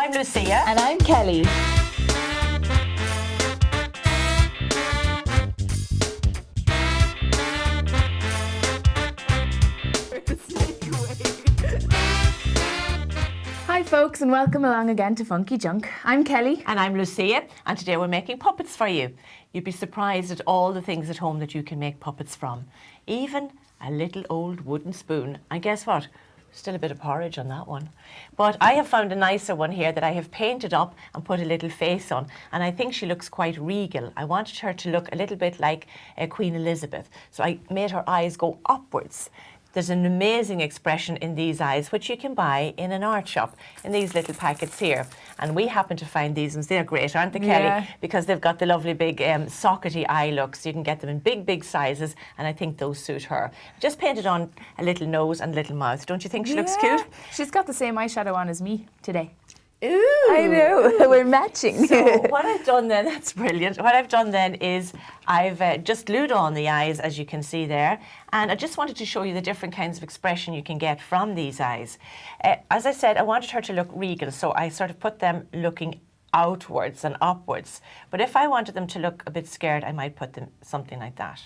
I'm Lucia. And I'm Kelly. Hi folks, and welcome along again to Funky Junk. I'm Kelly. And I'm Lucia, and today we're making puppets for you. You'd be surprised at all the things at home that you can make puppets from. Even a little old wooden spoon. And guess what? Still a bit of porridge on that one. But I have found a nicer one here that I have painted up and put a little face on. And I think she looks quite regal. I wanted her to look a little bit like Queen Elizabeth. So I made her eyes go upwards. There's an amazing expression in these eyes, which you can buy in an art shop, in these little packets here. And we happen to find these ones. They're great, aren't they, Kelly? Yeah. Because they've got the lovely big sockety eye looks. You can get them in big, big sizes, and I think those suit her. Just painted on a little nose and a little mouth. Don't you think she looks cute? She's got the same eyeshadow on as me today. Ooh. I know, we're matching. So what I've done then, that's brilliant. What I've done then is I've just glued on the eyes, as you can see there. And I just wanted to show you the different kinds of expression you can get from these eyes. As I said, I wanted her to look regal, so I sort of put them looking outwards and upwards. But if I wanted them to look a bit scared, I might put them something like that,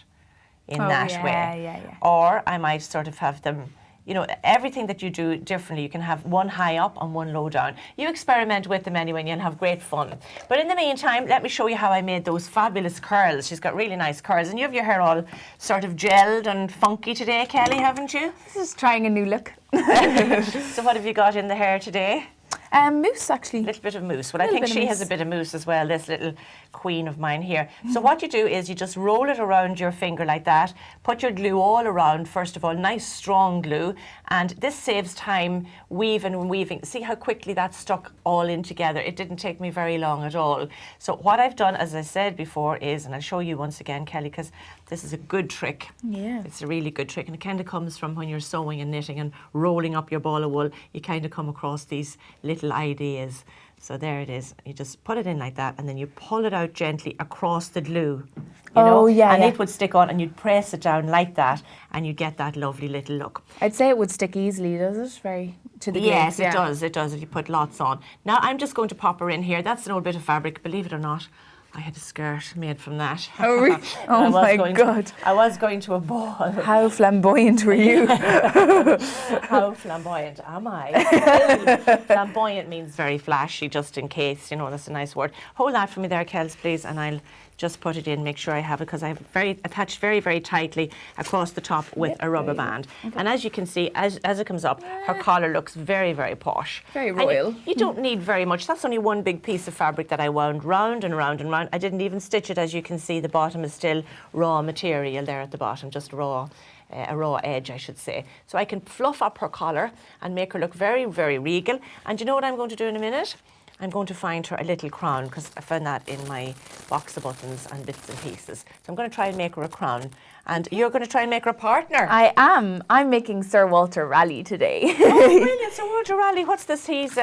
in that way. Yeah. Or I might sort of have them, you know, everything that you do differently. You can have one high up and one low down. You experiment with them anyway and you'll have great fun. But in the meantime, let me show you how I made those fabulous curls. She's got really nice curls. And you have your hair all sort of gelled and funky today, Kelly, haven't you? This is trying a new look. So what have you got in the hair today? Mousse, actually. A little bit of mousse. Well, I think she has a bit of mousse as well, this little queen of mine here. So what you do is you just roll it around your finger like that, put your glue all around, first of all, nice strong glue, and this saves time weaving and weaving. See how quickly that stuck all in together. It didn't take me very long at all. So what I've done, as I said before, is, and I'll show you once again, Kelly, because this is a good trick. Yeah. It's a really good trick, and it kind of comes from when you're sewing and knitting and rolling up your ball of wool. You kind of come across these little ideas. So there it is. You just put it in like that, and then you pull it out gently across the glue. You know? And it would stick on, and you'd press it down like that, and you get that lovely little look. I'd say it would stick easily, does it? Very to the Yes, glue. it does. It does if you put lots on. Now I'm just going to pop her in here. That's an old bit of fabric, believe it or not. I had a skirt made from that. Oh, really? Oh my God. I was going to a ball. How flamboyant were you? How flamboyant am I? Flamboyant means very flashy, just in case, you know, that's a nice word. Hold that for me there, Kels, please, and I'll just put it in, make sure I have it, because I have it attached very, very tightly across the top with a rubber band. Okay. And as you can see, as it comes up, her collar looks very, very posh. Very royal. You don't need very much. That's only one big piece of fabric that I wound round and round and round. I didn't even stitch it. As you can see, the bottom is still raw material there at the bottom, just raw. A raw edge, I should say. So I can fluff up her collar and make her look very, very regal. And you know what I'm going to do in a minute? I'm going to find her a little crown, because I found that in my box of buttons and bits and pieces. So I'm going to try and make her a crown. And you're going to try and make her a partner. I am. I'm making Sir Walter Raleigh today. Oh, brilliant. Sir Walter Raleigh. What's this? He's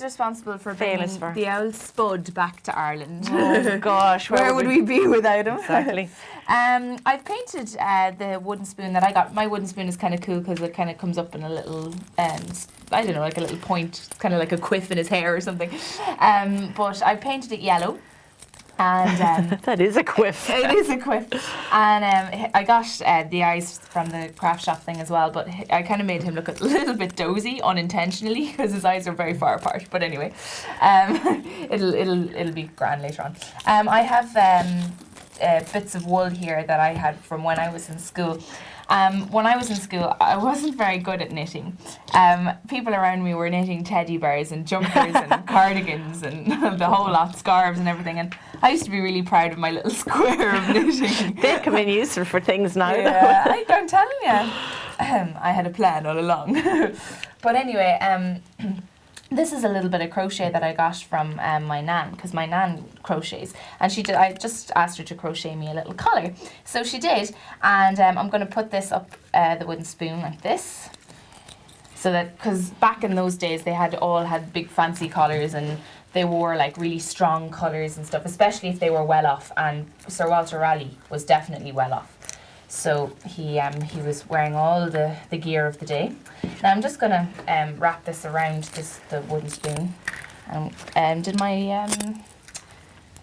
responsible for famous bringing for the old spud back to Ireland. Oh, gosh. Where would we be without him? Exactly. I've painted the wooden spoon that I got. My wooden spoon is kind of cool because it kind of comes up in a little, I don't know, like a little point, kind of like a quiff in his hair or something. But I painted it yellow. And that is a quiff. It is a quiff. And I got the eyes from the craft shop thing as well, but I kind of made him look a little bit dozy unintentionally because his eyes are very far apart. But anyway, it'll be grand later on. I have bits of wool here that I had from when I was in school. When I was in school, I wasn't very good at knitting. People around me were knitting teddy bears and jumpers and cardigans and the whole lot, scarves and everything. And I used to be really proud of my little square of knitting. They come in useful for things now. Yeah, I'm telling you. I had a plan all along. But anyway, this is a little bit of crochet that I got from my nan, because my nan crochets, and she did. I just asked her to crochet me a little collar, so she did. And I'm going to put this up the wooden spoon like this, so that, because back in those days they all had big fancy collars and they wore like really strong colours and stuff, especially if they were well off. And Sir Walter Raleigh was definitely well off. So he was wearing all the gear of the day. Now I'm just going to wrap this around the wooden spoon Did my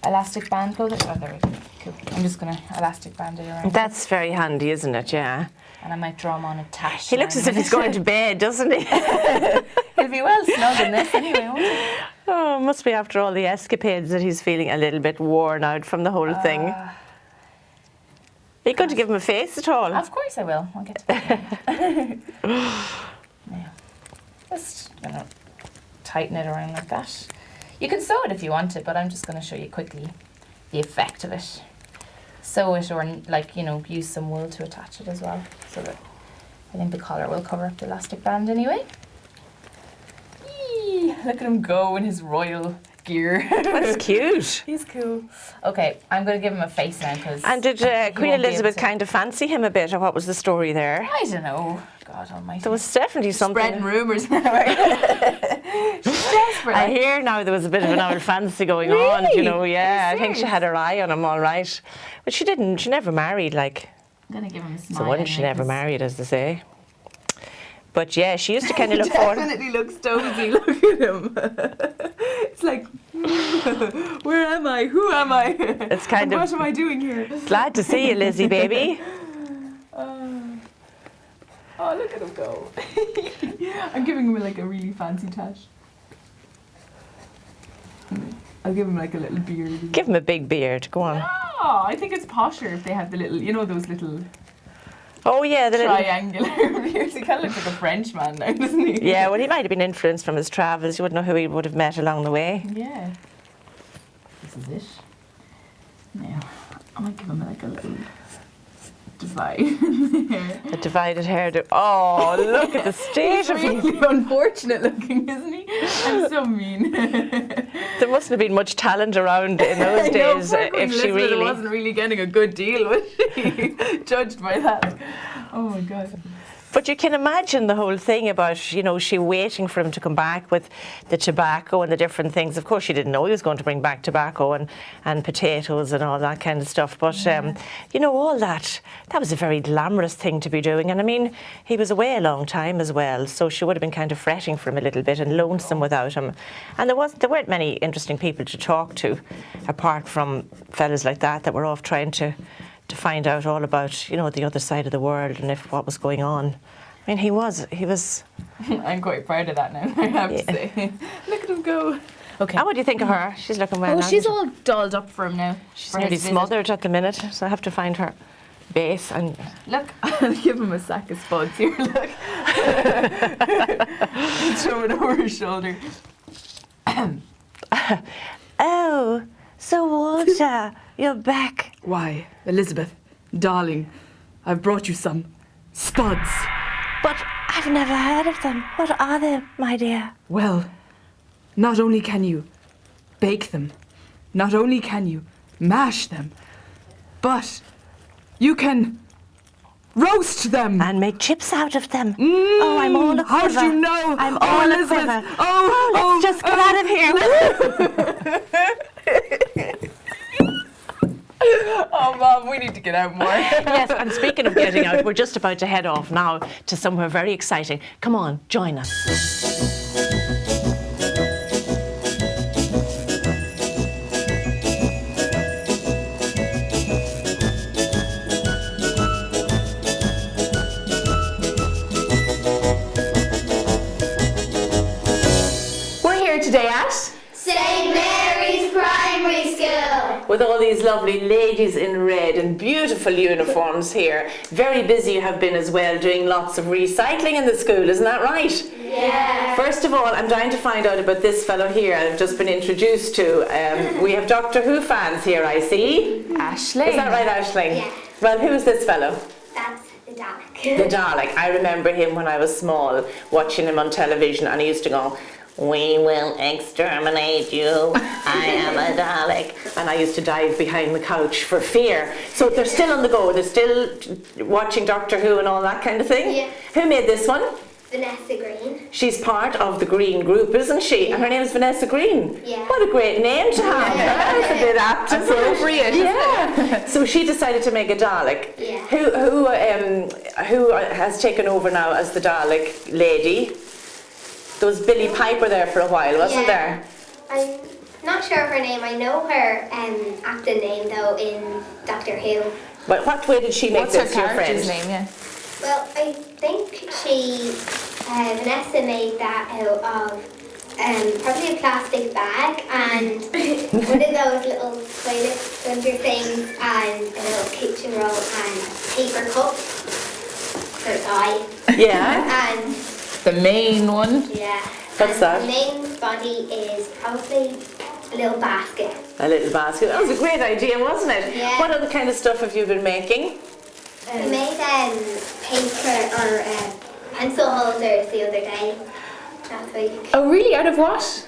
elastic band go there? Oh, there we go. Cool. I'm just going to elastic band it around. That's very handy, isn't it? Yeah. And I might draw him on a tash. He looks as if he's going to bed, doesn't he? He'll be well snug in this anyway, won't he? Oh, must be after all the escapades that he's feeling a little bit worn out from the whole thing. Are you going to give him a face at all? Of course I will. I'll get to that. Now, just going to tighten it around like that. You can sew it if you want to, but I'm just going to show you quickly the effect of it. Sew it, or like, you know, use some wool to attach it as well, so that I think the collar will cover up the elastic band anyway. Eee, look at him go in his royal gear. That's cute. He's cool. Okay, I'm going to give him a face now because. And did Queen Elizabeth kind of fancy him a bit, or what was the story there? I don't know. God almighty. There was definitely something. Spreading rumours now. She's desperate. I hear now there was a bit of an old fancy going on, you know, yeah. I think she had her eye on him all right. But she didn't, she never married, like. I'm going to give him a smile. So one, she never married, as they say. But yeah, she used to kind of look forward. Definitely looks dozy. Look at him. It's like, where am I? Who am I? It's kind of. What am I doing here? Glad to see you, Lizzie, baby. Oh, look at him go. I'm giving him like a really fancy tash. I'll give him like a little beard. Give him a big beard. Go on. Oh, I think it's posher if they have the little, you know, those little. Oh yeah, the little triangular beards. He kind of looks like a Frenchman now, doesn't he? Yeah, well, he might have been influenced from his travels. You wouldn't know who he would have met along the way. Yeah. This is it. Now, I might give him like a little divide. A divided hairdo. Oh, look at the state of him. He's really unfortunate looking, isn't he? I'm so mean. There mustn't have been much talent around in those days if she really wasn't really getting a good deal, was she? Judged by that. Oh my God. But you can imagine the whole thing about, you know, she waiting for him to come back with the tobacco and the different things. Of course, she didn't know he was going to bring back tobacco and potatoes and all that kind of stuff. But, you know, all that was a very glamorous thing to be doing. And I mean, he was away a long time as well. So she would have been kind of fretting for him a little bit and lonesome without him. And there weren't many interesting people to talk to, apart from fellas like that were off trying to find out all about, you know, the other side of the world and what was going on. I mean, he was. I'm quite proud of that now, I have to say. Look at him go. Okay. How would you think of her? She's looking well. Oh, she's all dolled up for him now. She's nearly smothered at the minute, so I have to find her base and. Look, I'll give him a sack of spuds here. Look. Throw it over his shoulder. Oh, so Walter, you're back. Why, Elizabeth, darling, I've brought you some spuds. But I've never heard of them. What are they, my dear? Well, not only can you bake them, not only can you mash them, but you can roast them. And make chips out of them. Oh, I'm all a quiver. How did you know? I'm all a quiver. Let's just get out of here. Oh, Mom, we need to get out more. Yes, and speaking of getting out, we're just about to head off now to somewhere very exciting. Come on, join us. We're here today at St. Mary's Primary School. With all these lovely ladies in red and beautiful uniforms here. Very busy you have been as well, doing lots of recycling in the school, isn't that right? Yeah. First of all, I'm dying to find out about this fellow here I've just been introduced to. We have Doctor Who fans here, I see. Aisling. Is that right, Aisling? Yeah. Well, who's this fellow? That's the Dalek. The Dalek. I remember him when I was small, watching him on television, and he used to go, "We will exterminate you. I am a Dalek." And I used to dive behind the couch for fear. So they're still on the go. They're still watching Doctor Who and all that kind of thing. Yeah. Who made this one? Vanessa Green. She's part of the Green Group, isn't she? And her name is Vanessa Green. Yeah. What a great name to have. That's a bit apt, isn't it? Appropriate, Yeah. So she decided to make a Dalek. Yeah. Who has taken over now as the Dalek lady? There was Billy Piper there for a while, wasn't Yeah. there? I'm not sure of her name. I know her acting name though in Doctor Who. But what way did she make What's her this your character's friend? name? Yeah. Well, I think Vanessa made that out of probably a plastic bag and one of those little toilet plunger things and a little kitchen roll and a paper cup for a tie. Yeah. And The main one. yeah. What's and that? The main body is probably a little basket. A little basket. That was a great idea, wasn't it? Yeah. What other kind of stuff have you been making? We made paper or pencil holders the other day. Last week. Oh, really? Out of what?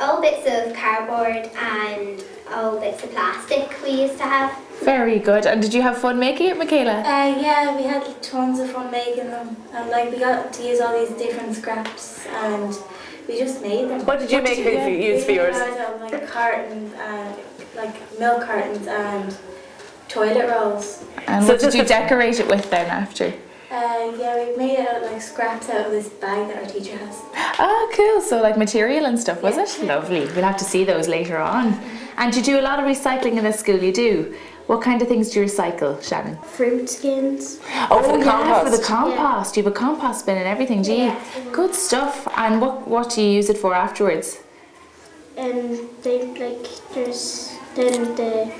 Old bits of cardboard and old bits of plastic we used to have. Very good. And did you have fun making it, Michaela? Yeah, we had tons of fun making them, and like we got to use all these different scraps, and we just made them. What did you use for yours? We made out of like cartons, like milk cartons and toilet rolls. And So what did just you a- decorate it with then after? Yeah, we made it out of like scraps out of this bag that our teacher has. Oh, cool. So like material and stuff, was it? Lovely. We'll have to see those later on. And you do a lot of recycling in this school, you do? What kind of things do you recycle, Shannon? Fruit skins. Oh, for the compost. For the compost. You have a compost bin and everything, do you? Good stuff. And what do you use it for afterwards? And they like there's then the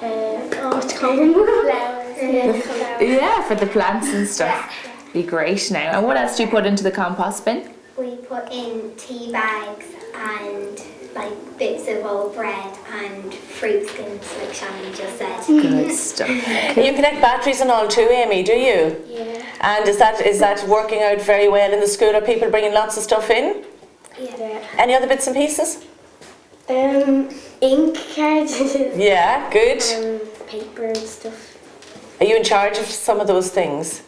what's it called? Flowers. Yeah, for the plants and stuff. Be great now. And what else do you put into the compost bin? We put in tea bags and like bits of old bread and fruit skins, like Shannon just said. Good stuff. You connect batteries and all too, Amy, do you? Yeah. And is that working out very well in the school? Are people bringing lots of stuff in? Yeah. Any other bits and pieces? Ink cards. Yeah, good. Paper and stuff. Are you in charge of some of those things?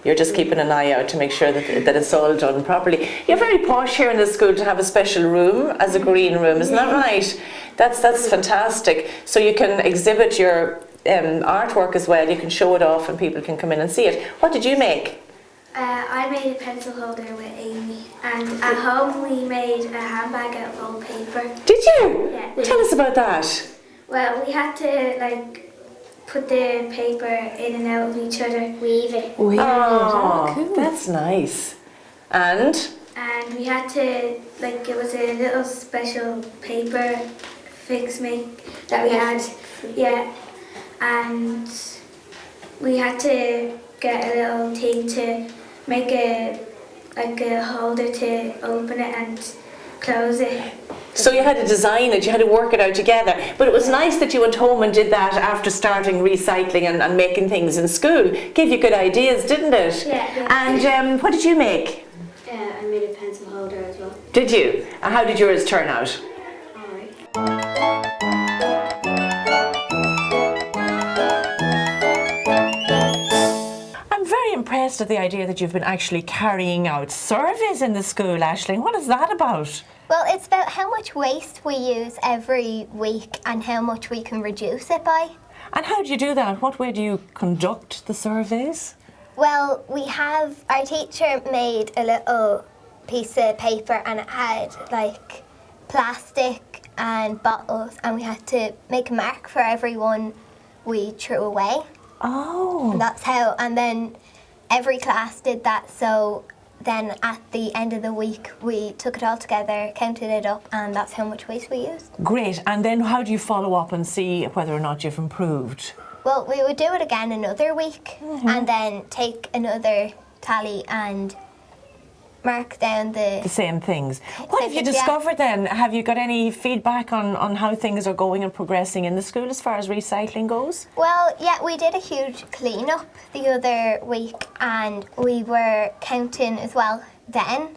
You're just keeping an eye out to make sure that it's all done properly. You're very posh here in the school to have a special room as a green room, isn't that right? That's fantastic. So you can exhibit your artwork as well. You can show it off and people can come in and see it. What did you make? I made a pencil holder with Amy, and at home we made a handbag out of old paper. Did you? Yeah. Tell us about that. Well, we had to like put the paper in and out of each other, weave it, Oh, that's nice. And and we had to like it was a little special paper fix make that we had, yeah, and we had to get a little thing to make a holder to open it and close it. so you had to design it, you had to work it out together. But it was nice that you went home and did that after starting recycling and making things in school. Gave you good ideas, didn't it? Yeah. And what did you make? I made a pencil holder as well. Did you? And how did yours turn out? Alright. I'm very impressed at the idea that you've been actually carrying out surveys in the school, Aisling. What is that about? Well, it's about how much waste we use every week and how much we can reduce it by. And how do you do that? What way do you conduct the surveys? Well, our teacher made a little piece of paper and it had like plastic and bottles, and we had to make a mark for every one we threw away. Oh. And that's how, and then every class did that, so then at the end of the week we took it all together, counted it up, and that's how much waste we used. Great. And then how do you follow up and see whether or not you've improved? Well, we would do it again another week and then take another tally and mark down The same things. What have you things, yeah. discovered then? Have you got any feedback on how things are going and progressing in the school as far as recycling goes? Well, yeah, we did a huge clean-up the other week and we were counting as well then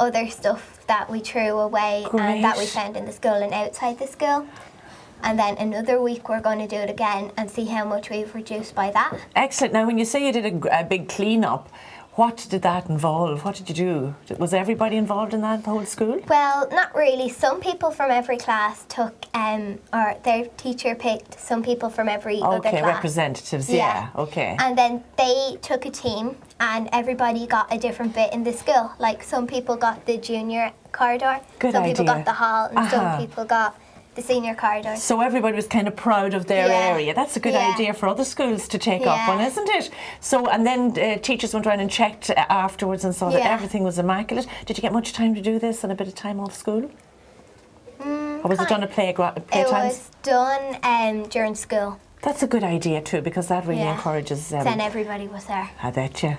other stuff that we threw away and that we Great. found in the school and outside the school. And then another week we're going to do it again and see how much we've reduced by that. Excellent. Now, when you say you did a big clean-up, What did that involve? What did you do? Was everybody involved in that, the whole school? Well, not really. Some people from every class took, or their teacher picked some people from every other Okay, class. representatives, yeah, okay. And then they took a team and everybody got a different bit in the school. Like some people got the junior corridor, Good some people idea. got the hall, and some people got the senior corridor. So everybody was kind of proud of their Yeah. area. That's a good Yeah. idea for other schools to take up Yeah. on, isn't it? So, and then teachers went around and checked afterwards and saw that Yeah. everything was immaculate. Did you get much time to do this and a bit of time off school? Or was it done at It playtimes? was done during school. That's a good idea too, because that really Yeah. encourages Then everybody was there. I bet you.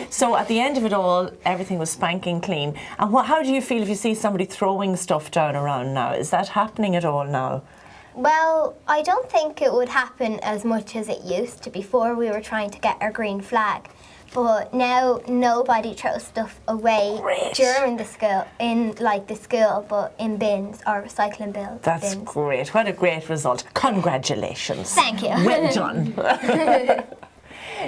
So at the end of it all, everything was spanking clean. And how do you feel if you see somebody throwing stuff down around now? Is that happening at all now? Well, I don't think it would happen as much as it used to before we were trying to get our green flag. But now nobody throws stuff away Great. during the school, in like the school, but in bins or recycling bins. That's great. What a great result. Congratulations. Thank you. Well done.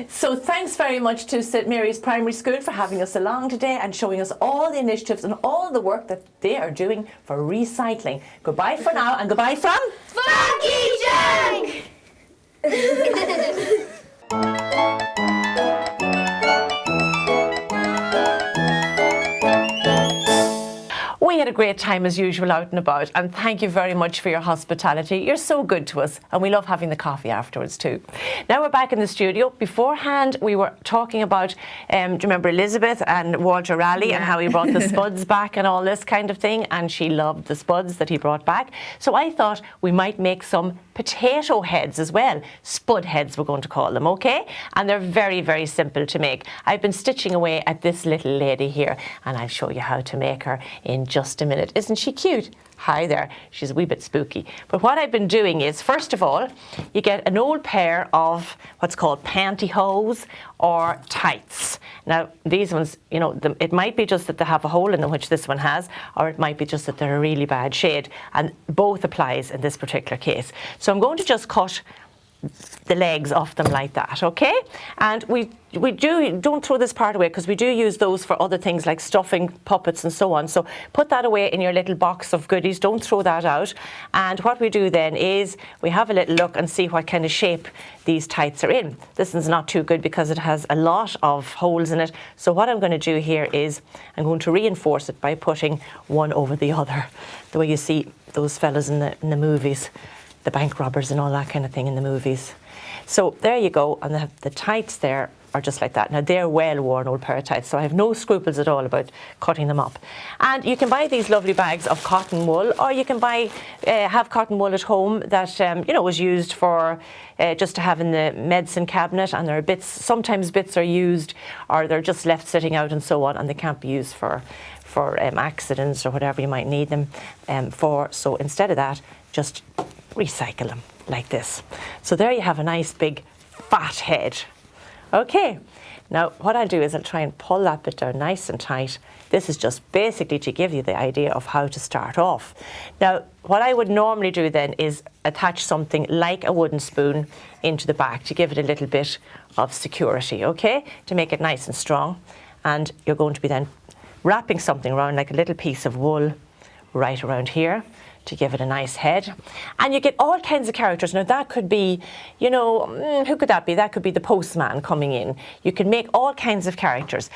So thanks very much to St Mary's Primary School for having us along today and showing us all the initiatives and all the work that they are doing for recycling. Goodbye for now and goodbye from Funky Junk! We had a great time as usual out and about, and thank you very much for your hospitality. You're so good to us, and we love having the coffee afterwards too. Now we're back in the studio. Beforehand, we were talking about, do you remember Elizabeth and Walter Raleigh and how he brought the spuds back and all this kind of thing, and she loved the spuds that he brought back. So I thought we might make some potato heads as well. Spud heads, we're going to call them, okay? And they're very, very simple to make. I've been stitching away at this little lady here, and I'll show you how to make her in just a minute. Isn't she cute? Hi there. She's a wee bit spooky. But what I've been doing is, first of all, you get an old pair of what's called pantyhose or tights. Now, these ones, you know, it might be just that they have a hole in them, which this one has, or it might be just that they're a really bad shade, and both applies in this particular case. So I'm going to just cut the legs off them like that, okay? And we don't throw this part away, because we do use those for other things like stuffing puppets and so on. So put that away in your little box of goodies. Don't throw that out. And what we do then is we have a little look and see what kind of shape these tights are in. This one's not too good because it has a lot of holes in it. So what I'm going to do here is I'm going to reinforce it by putting one over the other, the way you see those fellas in the movies, the bank robbers and all that kind of thing in the movies. So there you go, and the tights there are just like that. Now they're well-worn old pair of tights, so I have no scruples at all about cutting them up. And you can buy these lovely bags of cotton wool, or you can have cotton wool at home that you know, was used for just to have in the medicine cabinet, and there are bits, sometimes bits are used or they're just left sitting out and so on, and they can't be used for accidents or whatever you might need them for. So instead of that, just recycle them like this. So there you have a nice big fat head. Okay, now what I'll do is I'll try and pull that bit down nice and tight. This is just basically to give you the idea of how to start off. Now what I would normally do then is attach something like a wooden spoon into the back to give it a little bit of security, okay, to make it nice and strong. And you're going to be then wrapping something around like a little piece of wool right around here to give it a nice head. And you get all kinds of characters. Now that could be, you know, who could that be? That could be the postman coming in. You can make all kinds of characters.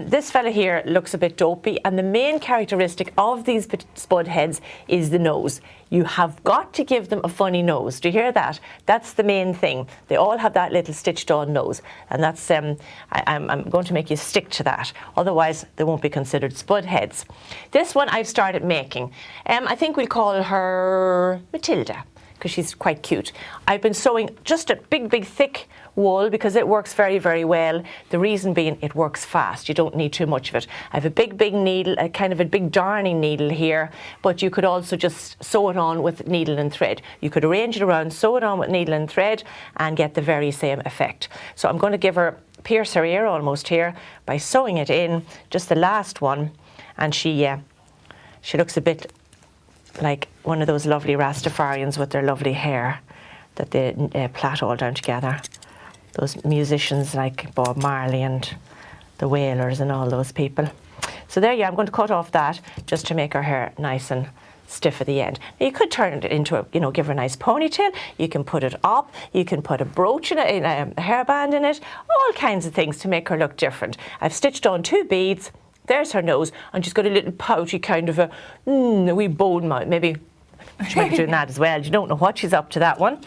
This fella here looks a bit dopey, and the main characteristic of these spud heads is the nose. You have got to give them a funny nose. Do you hear that? That's the main thing. They all have that little stitched on nose, and that's I'm going to make you stick to that. Otherwise, they won't be considered spud heads. This one I've started making. I think we'll call her Matilda, because she's quite cute. I've been sewing just a big thick wool because it works very, very well. The reason being, it works fast. You don't need too much of it. I have a big needle, a kind of a big darning needle here, but you could also just sew it on with needle and thread. You could arrange it around, sew it on with needle and thread, and get the very same effect. So I'm going to give her, pierce her ear almost here by sewing it in, just the last one, and she looks a bit like one of those lovely Rastafarians with their lovely hair that they plait all down together. Those musicians like Bob Marley and the whalers and all those people. So there you are. I'm going to cut off that just to make her hair nice and stiff at the end. Now, you could turn it into a, give her a nice ponytail. You can put it up. You can put a brooch in it, a hairband in it. All kinds of things to make her look different. I've stitched on 2 beads. There's her nose, and she's got a little pouty kind of a wee bone mouth. Maybe she might be doing that as well. You don't know what she's up to, that one.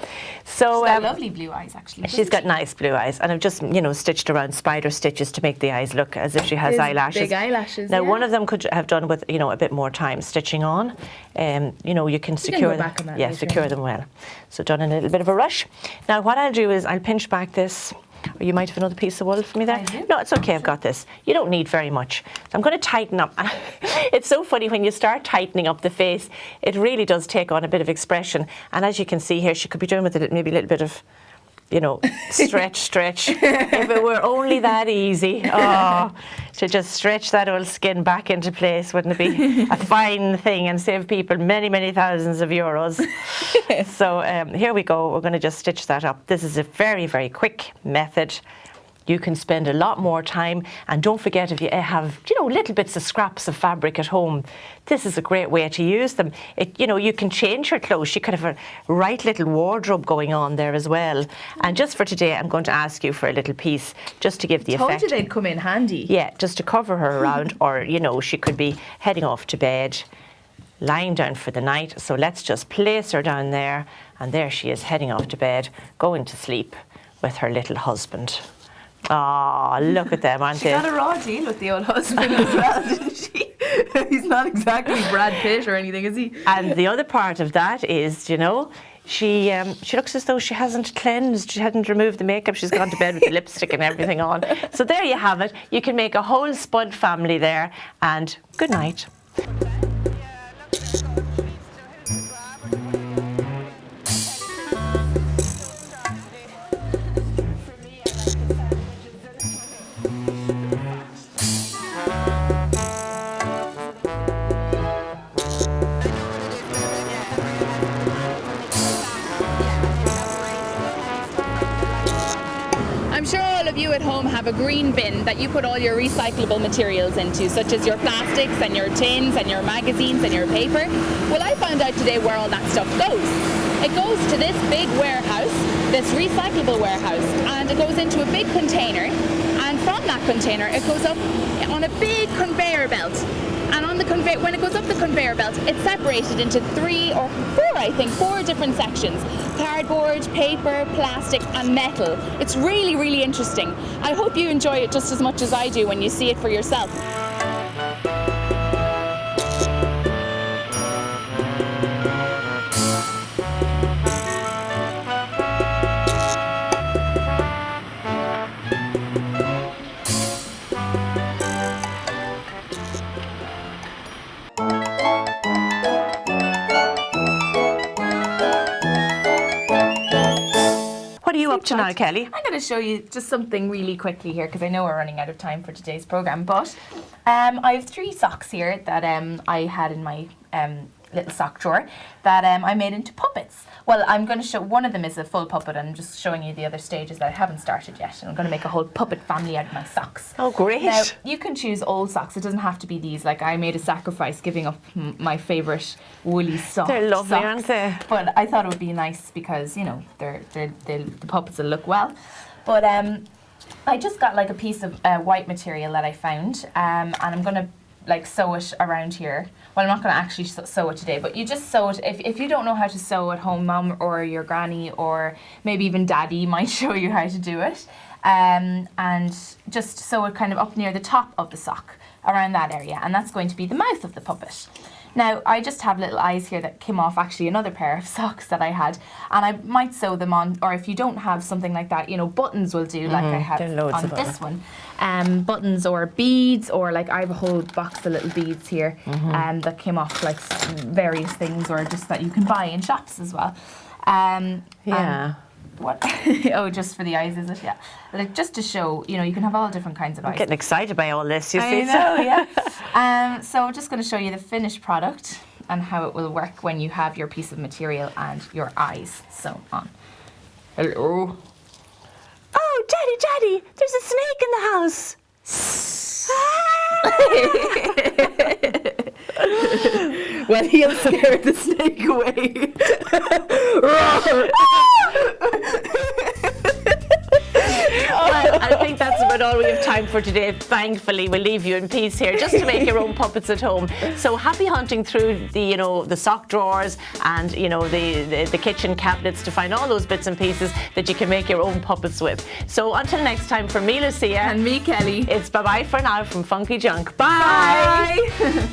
So She's got lovely blue eyes, actually. she's got nice blue eyes, and I've just stitched around spider stitches to make the eyes look as if she has eyelashes. Big eyelashes. Now, yeah. one of them could have done with a bit more time stitching on. You can secure go them. back on that Yeah, later. secure them well. So done in a little bit of a rush. Now, what I'll do is I'll pinch back this. Or you might have another piece of wool for me there. I do. No, it's okay. I've got this. You don't need very much. So I'm going to tighten up. It's so funny when you start tightening up the face. It really does take on a bit of expression. And as you can see here, she could be doing with it maybe a little bit of, stretch. If it were only that easy, to just stretch that old skin back into place, wouldn't it be a fine thing and save people many, many thousands of euros? So here we go. We're going to just stitch that up. This is a very, very quick method. You can spend a lot more time, and don't forget, if you have little bits of scraps of fabric at home, this is a great way to use them. You can change your clothes. You could have a right little wardrobe going on there as well. And just for today, I'm going to ask you for a little piece just to give the effect. Told you they'd come in handy. Yeah, just to cover her around, or she could be heading off to bed, lying down for the night. So let's just place her down there, and there she is heading off to bed, going to sleep with her little husband. Oh, look at them, aren't She they? got a raw deal with the old husband as well, didn't she? He's not exactly Brad Pitt or anything, is he? And the other part of that is, she looks as though she hasn't cleansed, she hadn't removed the makeup, she's gone to bed with the lipstick and everything on. So there you have it. You can make a whole spud family there, and good night. I'm sure all of you at home have a green bin that you put all your recyclable materials into, such as your plastics and your tins and your magazines and your paper. Well, I found out today where all that stuff goes. It goes to this big warehouse, this recyclable warehouse, and it goes into a big container, and from that container it goes up on a big conveyor belt. And on the when it goes up the conveyor belt, it's separated into 3 or 4 different sections: cardboard, paper, plastic and metal. It's really, really interesting. I hope you enjoy it just as much as I do when you see it for yourself. What are you up to now, Kelly? I'm going to show you just something really quickly here, because I know we're running out of time for today's programme. But I have 3 socks here that I had in my little sock drawer that I made into puppets. Well, I'm going to show, one of them is a full puppet, and I'm just showing you the other stages that I haven't started yet. And I'm going to make a whole puppet family out of my socks. Oh, great. Now, you can choose old socks. It doesn't have to be these. Like, I made a sacrifice giving up my favourite woolly soft They're lovely, socks. aren't they? But I thought it would be nice because, the puppets will look well. But I just got like a piece of white material that I found, and I'm going to sew it around here. Well, I'm not going to actually sew it today, but you just sew it. If you don't know how to sew at home, Mum or your granny or maybe even Daddy might show you how to do it. And just sew it kind of up near the top of the sock, around that area, and that's going to be the mouth of the puppet. Now, I just have little eyes here that came off actually another pair of socks that I had, and I might sew them on, or if you don't have something like that, buttons will do, like I have on this one. Buttons or beads, or like I have a whole box of little beads here that came off like various things, or just that you can buy in shops as well. What? Oh, just for the eyes, is it? Yeah. Like, just to show, you can have all different kinds of eyes. I'm getting excited by all this, you see. I know, yeah. So I'm just going to show you the finished product and how it will work when you have your piece of material and your eyes sewn on. Hello. Oh, Daddy, there's a snake in the house. Well, he'll scare the snake away. Well, I think that's about all we have time for today. Thankfully, we'll leave you in peace here, just to make your own puppets at home. So happy hunting through the, the sock drawers and, the kitchen cabinets to find all those bits and pieces that you can make your own puppets with. So until next time, from me, Lucia. And me, Kelly. It's bye-bye for now from Funky Junk. Bye. Bye.